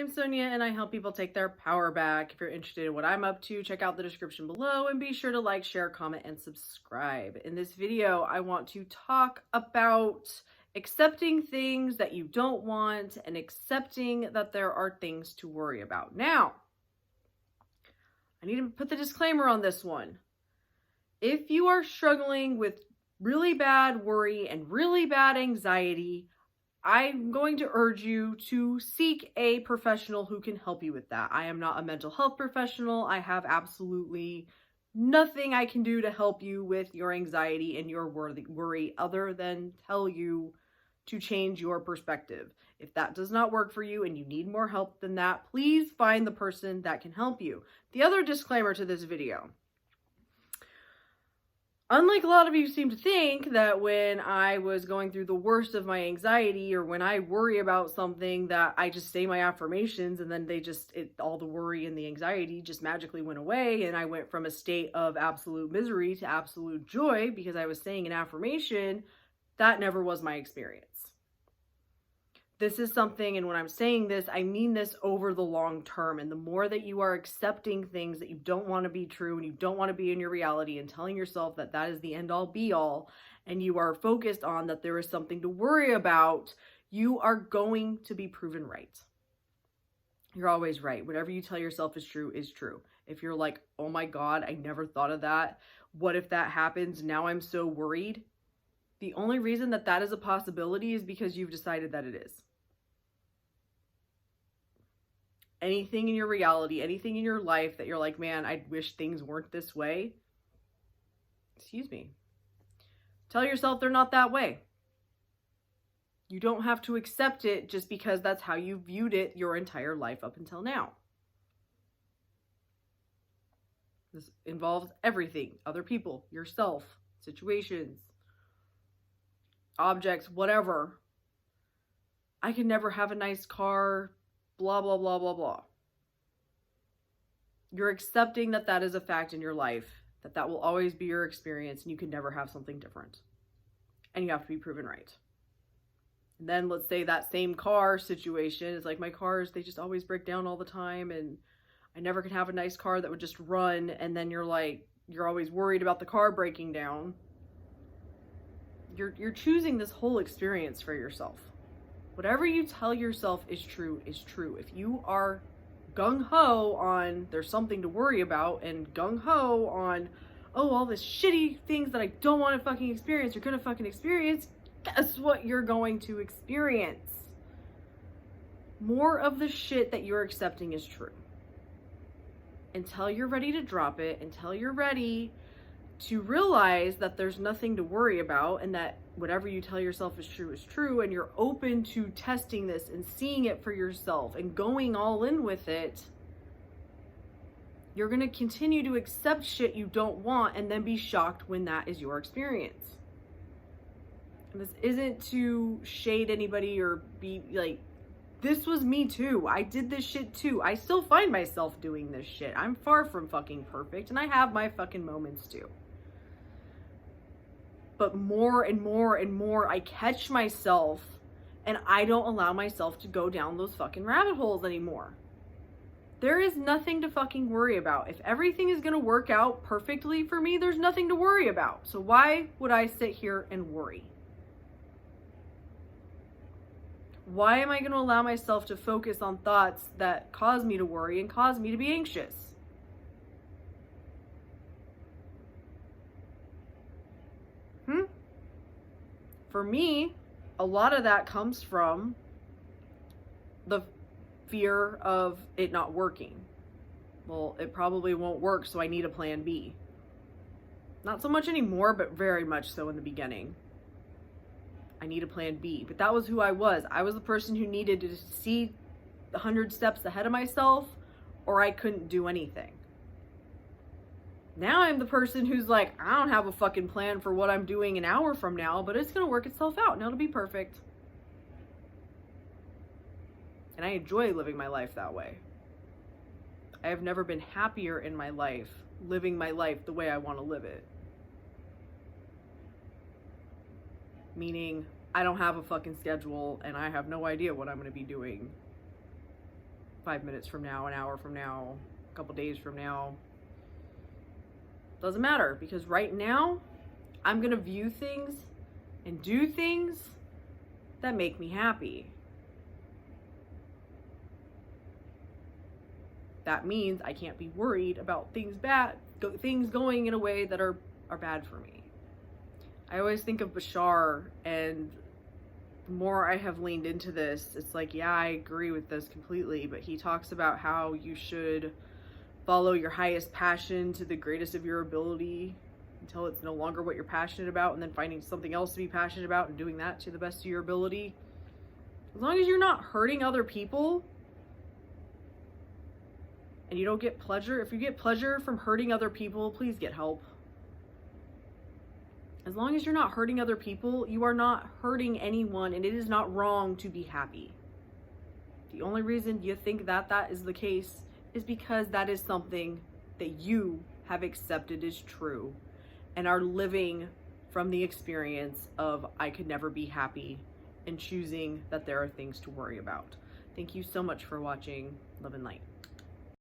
I'm Sonia and I help people take their power back. If you're interested in what I'm up to, check out the description below and be sure to like, share, comment, and subscribe. In this video, I want to talk about accepting things that you don't want and accepting that there are things to worry about. Now, I need to put the disclaimer on this one. If you are struggling with really bad worry and really bad anxiety, I'm going to urge you to seek a professional who can help you with that. I am not a mental health professional. I have absolutely nothing I can do to help you with your anxiety and your worry other than tell you to change your perspective. If that does not work for you and you need more help than that, please find the person that can help you. The other disclaimer to this video. Unlike a lot of you seem to think that when I was going through the worst of my anxiety or when I worry about something that I just say my affirmations and then all the worry and the anxiety just magically went away and I went from a state of absolute misery to absolute joy because I was saying an affirmation. That never was my experience. This is something, and when I'm saying this, I mean this over the long term. And the more that you are accepting things that you don't want to be true and you don't want to be in your reality and telling yourself that that is the end all be all, and you are focused on that there is something to worry about, you are going to be proven right. You're always right. Whatever you tell yourself is true is true. If you're like, oh my God, I never thought of that. What if that happens? Now I'm so worried. The only reason that that is a possibility is because you've decided that it is. Anything in your reality, anything in your life that you're like, man, I wish things weren't this way. Excuse me. Tell yourself they're not that way. You don't have to accept it just because that's how you viewed it your entire life up until now. This involves everything. Other people, yourself, situations, objects, whatever. I can never have a nice car, blah, blah, blah, blah, blah. You're accepting that that is a fact in your life, that that will always be your experience and you can never have something different. And you have to be proven right. And then let's say that same car situation is like my cars, they just always break down all the time and I never could have a nice car that would just run, and then you're always worried about the car breaking down. You're choosing this whole experience for yourself. Whatever you tell yourself is true is true. If you are gung-ho on there's something to worry about and gung-ho on, oh, all this shitty things that I don't want to fucking experience, you're going to fucking experience, guess what you're going to experience? More of the shit that you're accepting is true. Until you're ready to drop it, until you're ready to realize that there's nothing to worry about and that whatever you tell yourself is true, and you're open to testing this and seeing it for yourself and going all in with it, you're going to continue to accept shit you don't want and then be shocked when that is your experience. And this isn't to shade anybody or be like, this was me too. I did this shit too. I still find myself doing this shit. I'm far from fucking perfect and I have my fucking moments too. But more and more and more I catch myself and I don't allow myself to go down those fucking rabbit holes anymore. There is nothing to fucking worry about. If everything is going to work out perfectly for me, there's nothing to worry about. So why would I sit here and worry? Why am I going to allow myself to focus on thoughts that cause me to worry and cause me to be anxious? For me, a lot of that comes from the fear of it not working. Well, it probably won't work, so I need a plan B. Not so much anymore, but very much so in the beginning. I need a plan B. But that was who I was. I was the person who needed to see 100 steps ahead of myself, or I couldn't do anything. Now I'm the person who's like, I don't have a fucking plan for what I'm doing an hour from now, but it's going to work itself out and it'll be perfect. And I enjoy living my life that way. I have never been happier in my life, living my life the way I want to live it. Meaning, I don't have a fucking schedule and I have no idea what I'm going to be doing 5 minutes from now, an hour from now, a couple days from now. Doesn't matter, because right now I'm going to view things and do things that make me happy. That means I can't be worried about things going in a way that are bad for me. I always think of Bashar, and the more I have leaned into this, it's like, yeah, I agree with this completely, but he talks about how you should follow your highest passion to the greatest of your ability until it's no longer what you're passionate about, and then finding something else to be passionate about and doing that to the best of your ability. As long as you're not hurting other people and you don't get pleasure, if you get pleasure from hurting other people, please get help. As long as you're not hurting other people, you are not hurting anyone, and it is not wrong to be happy. The only reason you think that that is the case is because that is something that you have accepted as true and are living from the experience of I could never be happy and choosing that there are things to worry about. Thank you so much for watching. Love and light.